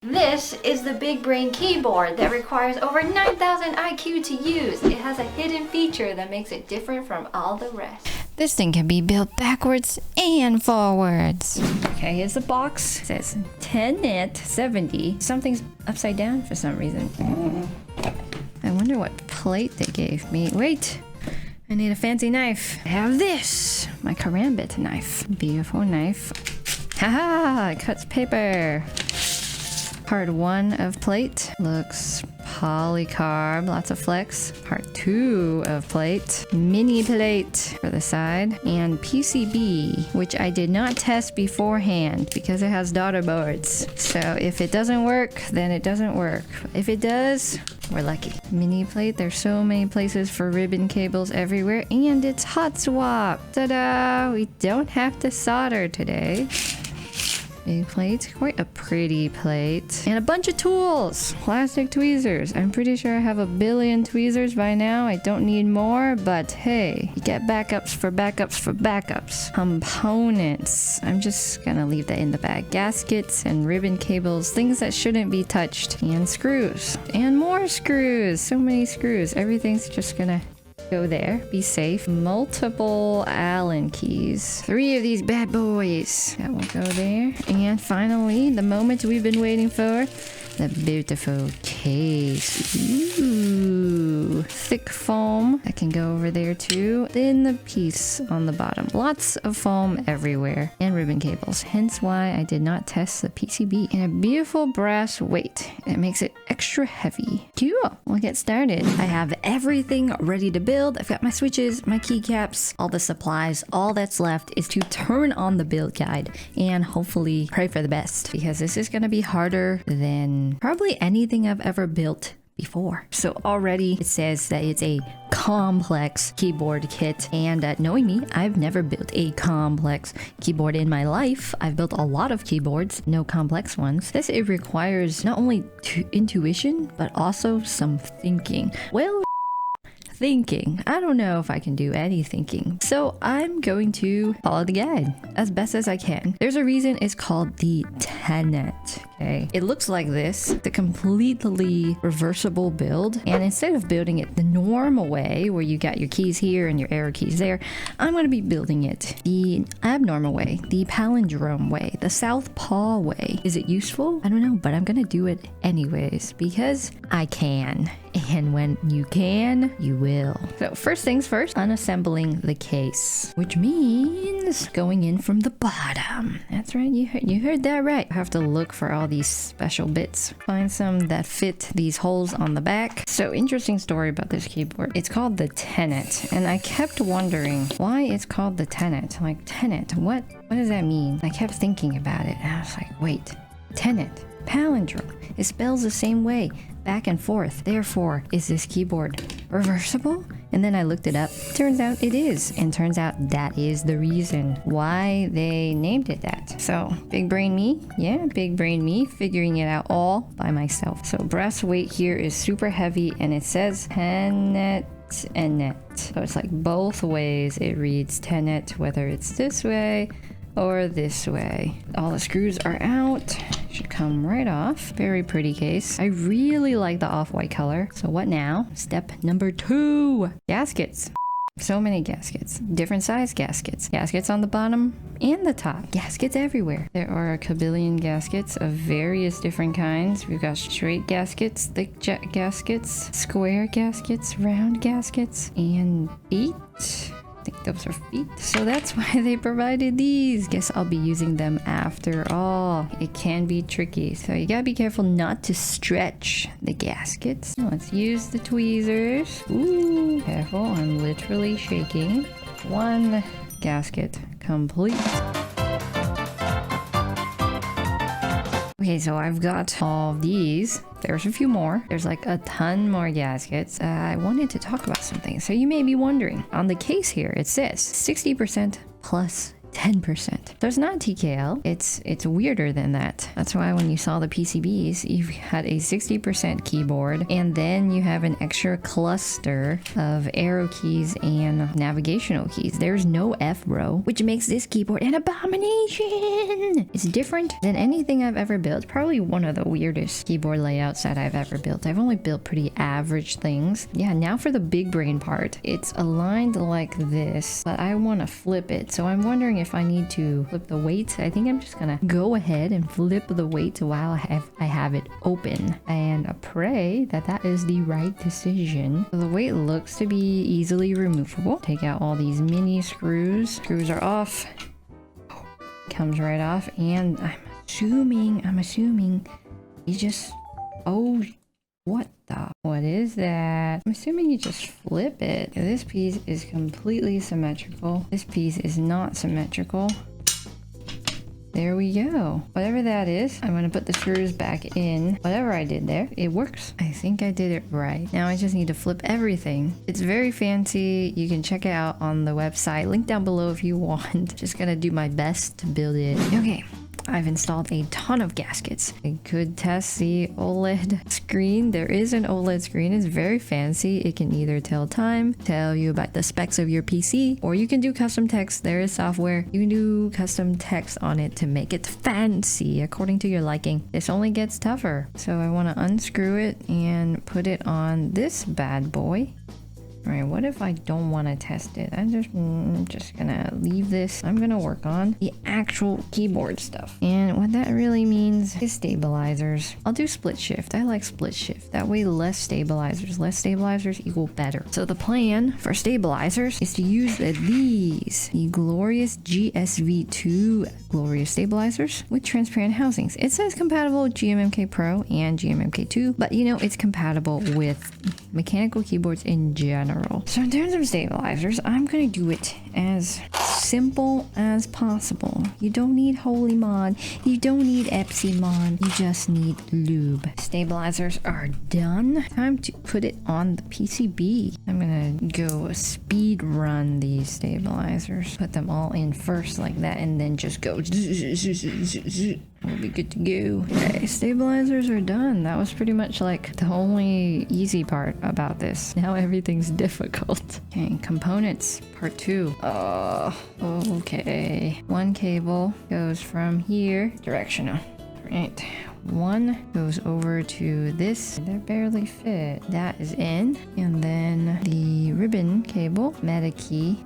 This is the big brain keyboard that requires over 9,000 IQ to use. It has a hidden feature that makes it different from all the rest. This thing can be built backwards and forwards. Okay, here's the box. It says 10net 70. Something's upside down for some reason. I wonder what plate they gave me. Wait, I need a fancy knife. I have this, my karambit knife. Beautiful knife. Haha, it cuts paper. Part 1 of plate looks polycarb, lots of flex. Part 2 of plate, mini plate for the side, and PCB, which I did not test beforehand because it has daughter boards. So if it doesn't work, then it doesn't work. If it does, we're lucky. Mini plate, there's so many places for ribbon cables everywhere, and it's hot swap. Ta-da! We don't have to solder today. Big plate, quite a pretty plate, and a bunch of tools. Plastic tweezers. I'm pretty sure I have a billion tweezers by now. I don't need more, but hey, you get backups for backups for backups. Components. I'm just gonna leave that in the bag. Gaskets and ribbon cables, things that shouldn't be touched, and screws, and more screws. So many screws. Everything's just gonna go there. Be safe. Multiple Allen keys. 3 of these bad boys. That will go there. And finally, the moment we've been waiting for. The beautiful case. Ooh. Thick foam. That can go over there too. Thin piece on the bottom. Lots of foam everywhere. And ribbon cables. Hence why I did not test the PCB. And a beautiful brass weight. It makes it extra heavy. Cool. We'll get started. I have everything ready to build. I've got my switches, my keycaps, all the supplies. All that's left is to turn on the build guide and hopefully pray for the best, because this is going to be harder than probably anything I've ever built before. So already it says that it's a complex keyboard kit, and knowing me, I've never built a complex keyboard in my life. I've built a lot of keyboards, no complex ones. This, it requires not only intuition, but also some thinking. Well, thinking. I don't know if I can do any thinking. So I'm going to follow the guide as best as I can. There's a reason it's called the Tenet. Okay. It looks like this, the completely reversible build. And instead of building it the normal way, where you got your keys here and your arrow keys there, I'm going to be building it the abnormal way, the palindrome way, the southpaw way. Is it useful? I don't know, but I'm going to do it anyways because I can. And when you can, you will. So first things first, unassembling the case, which means going in from the bottom. That's right, you heard that right. I have to look for all these special bits, find some that fit these holes on the back. So interesting story about this keyboard. It's called the Tenet, and I kept wondering why it's called the Tenet. Like, Tenet, what does that mean? I kept thinking about it, and I was like, wait, Tenet, palindrome. It spells the same way, back and forth. Therefore, is this keyboard reversible? And then I looked it up. Turns out it is. And turns out that is the reason why they named it that. So, big brain me. Yeah, big brain me, figuring it out all by myself. So, brass weight here is super heavy, and it says Tenet and net. So it's like both ways it reads Tenet, whether it's this way or this way. All the screws are out. Should come right off. Very pretty case. I really like the off-white color. So what now? Step number 2. Gaskets. So many gaskets. Different size gaskets. Gaskets on the bottom and the top. Gaskets everywhere. There are a kabillion gaskets of various different kinds. We've got straight gaskets, thick jet gaskets, square gaskets, round gaskets, and feet. I think those are feet. So that's why they provided these. Guess I'll be using them after all. It can be tricky. So you gotta be careful not to stretch the gaskets. Let's use the tweezers. Ooh, careful. I'm literally shaking. 1 gasket complete. Okay, so I've got all of these. There's a few more. There's like a ton more gaskets. I wanted to talk about something. So you may be wondering, on the case here, it says 60% plus 10%. So it's not TKL. It's weirder than that. That's why when you saw the PCBs, you had a 60% keyboard, and then you have an extra cluster of arrow keys and navigational keys. There's no F row, which makes this keyboard an abomination. It's different than anything I've ever built. Probably one of the weirdest keyboard layouts that I've ever built. I've only built pretty average things. Yeah, now for the big brain part. It's aligned like this, but I want to flip it. So I'm wondering if I need to flip the weight. I think I'm just gonna go ahead and flip the weight while I have it open, and pray that that is the right decision. So the weight looks to be easily removable. Take out all these mini screws. Screws are off. Comes right off, and I'm assuming you just, oh, what is that? I'm assuming you just flip it. This piece is completely symmetrical. This piece is not symmetrical. There we go. Whatever that is, I'm going to put the screws back in. Whatever I did there, it works. I think I did it right. Now I just need to flip everything. It's very fancy. You can check it out on the website. Link down below if you want. Just going to do my best to build it. Okay. I've installed a ton of gaskets. I could test the OLED screen. There is an OLED screen. It's very fancy. It can either tell time, tell you about the specs of your PC, or you can do custom text. There is software. You can do custom text on it to make it fancy according to your liking. This only gets tougher. So I want to unscrew it and put it on this bad boy. All right, what if I don't want to test it? I'm just gonna leave this. I'm gonna work on the actual keyboard stuff. And what that really means is stabilizers. I'll do split shift. I like split shift. That way less stabilizers. Less stabilizers equal better. So the plan for stabilizers is to use these, the glorious GSV2 glorious stabilizers with transparent housings. It says compatible with GMMK Pro and GMMK2, but you know, it's compatible with mechanical keyboards in general. So in terms of stabilizers, I'm gonna do it as simple as possible. You don't need Holy Mod, you don't need Epsi Mod, you just need lube. Stabilizers are done. Time to put it on the PCB. I'm gonna go speed run these stabilizers. Put them all in first like that, and then just go. We'll be good to go. Okay, stabilizers are done. That was pretty much like the only easy part about this. Now everything's difficult. Okay, components, part 2. Okay. One cable goes from here, directional. Right. One goes over to this. They barely fit. That is in. And then the ribbon cable, meta key.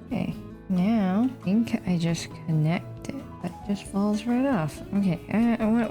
Okay. Now, I think I just connect it. That just falls right off. Okay,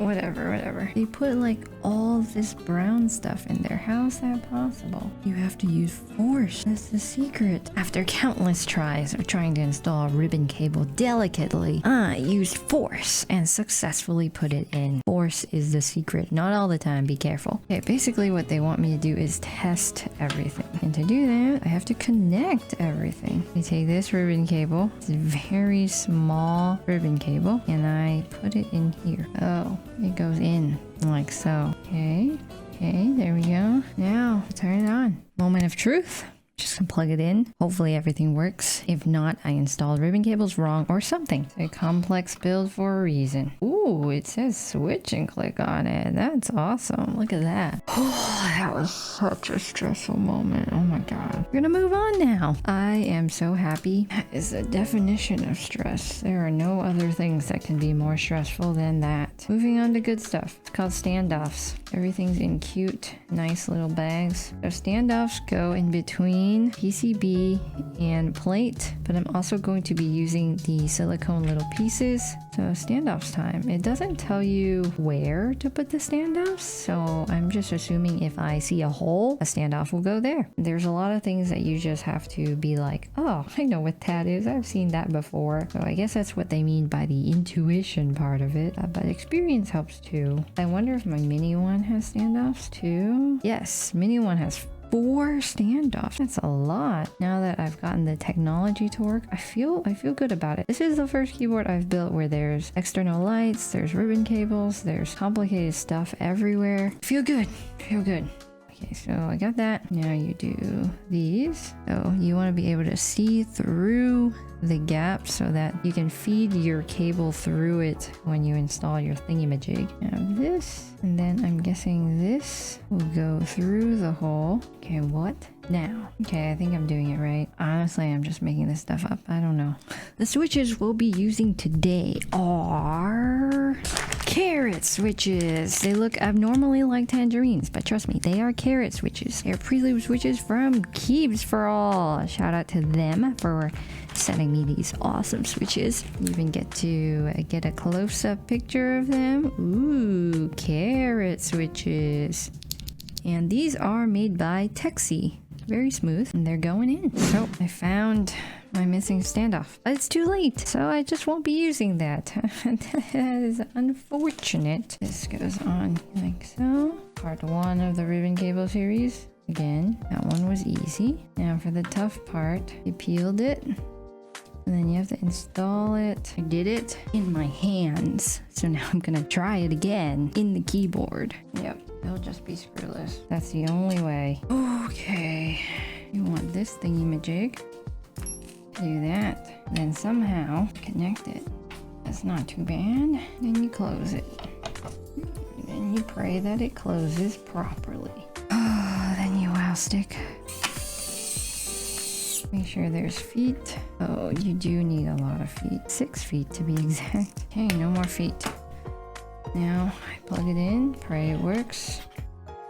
whatever. They put like all this brown stuff in there. How is that possible? You have to use force. That's the secret. After countless tries of trying to install a ribbon cable delicately, I used force and successfully put it in. Force is the secret. Not all the time. Be careful. Okay, basically what they want me to do is test everything. And to do that, I have to connect everything. I take this ribbon cable. It's a very small ribbon cable. And I put it in here. Oh, it goes in like so. Okay, there we go. Now, turn it on. Moment of truth. Just gonna plug it in. Hopefully everything works. If not, I installed ribbon cables wrong or something. It's a complex build for a reason. Ooh, it says switch and click on it. That's awesome. Look at that. Oh, that was such a stressful moment. Oh my god. We're gonna move on now. I am so happy. That is the definition of stress. There are no other things that can be more stressful than that. Moving on to good stuff. It's called standoffs. Everything's in cute, nice little bags. So standoffs go in between PCB and plate, but I'm also going to be using the silicone little pieces. So standoffs time. It doesn't tell you where to put the standoffs, so I'm just assuming if I see a hole, a standoff will go there. There's a lot of things that you just have to be like, oh, I know what that is. I've seen that before. So I guess that's what they mean by the intuition part of it, but experience helps too. I wonder if my mini one has standoffs too. Yes, mini one has 4 standoffs. That's a lot. Now that I've gotten the technology to work, I feel good about it. This is the first keyboard I've built where there's external lights, there's ribbon cables, there's complicated stuff everywhere. Feel good. Okay, so I got that. Now you do these. So you want to be able to see through the gap so that you can feed your cable through it when you install your thingamajig. Now this, and then I'm guessing this will go through the hole. Okay, what now? Okay, I think I'm doing it right. Honestly, I'm just making this stuff up. I don't know. The switches we'll be using today are carrot switches. They look abnormally like tangerines, but trust me, they are carrot switches. They're preloop switches from Keeps for All. Shout out to them for sending me these awesome switches. You even get to get a close-up picture of them. Ooh, carrot switches. And these are made by Texie. Very smooth, and they're going in. So I found my missing standoff, but it's too late, so I just won't be using that. That is unfortunate. This goes on like so. Part 1 of the ribbon cable series. Again, that one was easy. Now for the tough part, you peeled it, and then you have to install it. I did it in my hands, so now I'm gonna try it again in the keyboard. Yep, it'll just be screwless. That's the only way. Okay, you want this thingy-majig. Do that, then somehow connect it. That's not too bad. Then you close it. Then you pray that it closes properly. Then you wow stick. Make sure there's feet. Oh, you do need a lot of feet. 6 feet to be exact. Okay, no more feet. Now I plug it in, pray it works.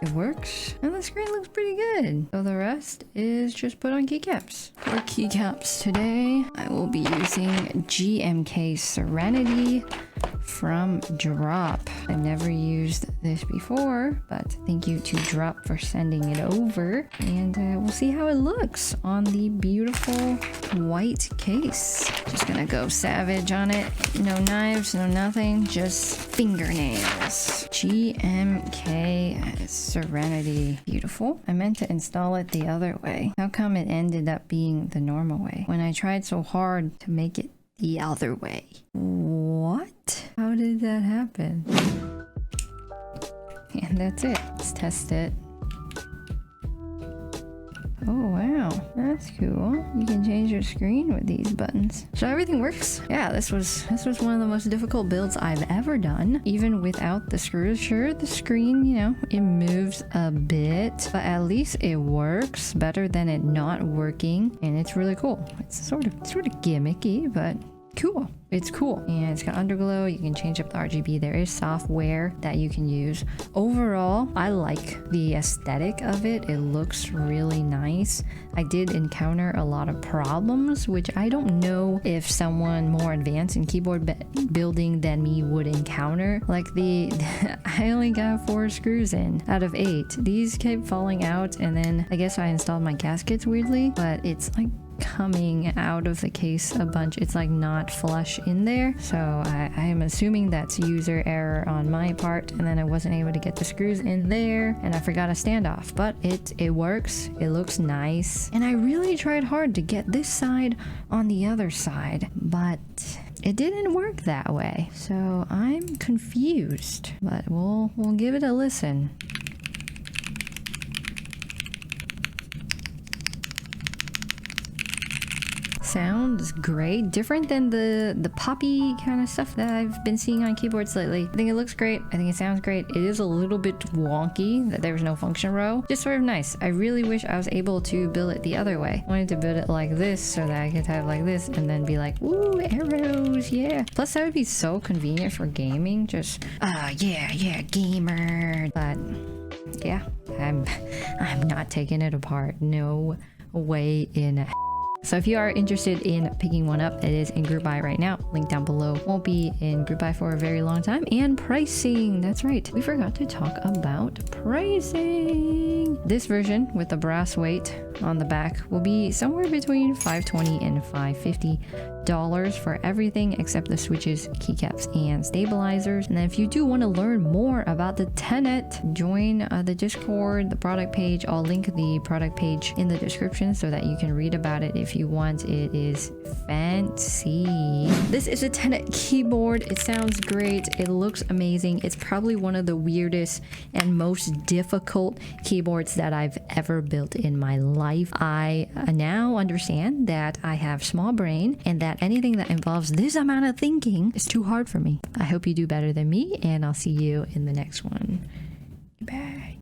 It works, and the screen looks pretty good. So the rest is just put on keycaps. For keycaps today, I will be using GMK Serenity from Drop. I've never used this before, but thank you to Drop for sending it over. And we'll see how it looks on the beautiful white case. Just gonna go savage on it. No knives, no nothing, just fingernails. GMK Serenity. Beautiful. I meant to install it the other way. How come it ended up being the normal way when I tried so hard to make it the other way? What? How did that happen? And that's it. Let's test it. Oh wow, that's cool. You can change your screen with these buttons. So everything works. Yeah, this was one of the most difficult builds I've ever done, even without the screws. Sure, the screen, you know, it moves a bit, but at least it works better than it not working, and it's really cool. It's sort of gimmicky, but cool. It's cool, and it's got underglow. You can change up the RGB. There is software that you can use. Overall, I like the aesthetic of it. It looks really nice. I did encounter a lot of problems, which I don't know if someone more advanced in keyboard building than me would encounter. Like I only got 4 screws in out of 8. These kept falling out, and then I guess I installed my gaskets weirdly, but it's like coming out of the case a bunch. It's like not flush in there, so I am assuming that's user error on my part, and then I wasn't able to get the screws in there, and I forgot a standoff. But it works. It looks nice, and I really tried hard to get this side on the other side, but it didn't work that way, so I'm confused, but we'll give it a listen. Sounds great. Different than the poppy kind of stuff that I've been seeing on keyboards lately. I think it looks great. I think it sounds great. It is a little bit wonky that there was no function row. Just sort of nice. I really wish I was able to build it the other way. I wanted to build it like this so that I could have like this and then be like, ooh, arrows, yeah. Plus that would be so convenient for gaming. Just, yeah, gamer. But yeah, I'm not taking it apart. No way in So if you are interested in picking one up, it is in group buy right now. Link down below. Won't be in group buy for a very long time. And pricing, that's right. We forgot to talk about pricing. This version with the brass weight on the back will be somewhere between $520 and $550 $8 for everything except the switches, keycaps, and stabilizers. And then if you do want to learn more about the Tenet, join the Discord, the product page. I'll link the product page in the description so that you can read about it if you want. It is fancy. This is a Tenet keyboard. It sounds great. It looks amazing. It's probably one of the weirdest and most difficult keyboards that I've ever built in my life. I now understand that I have small brain and that anything that involves this amount of thinking is too hard for me. I hope you do better than me, and I'll see you in the next one.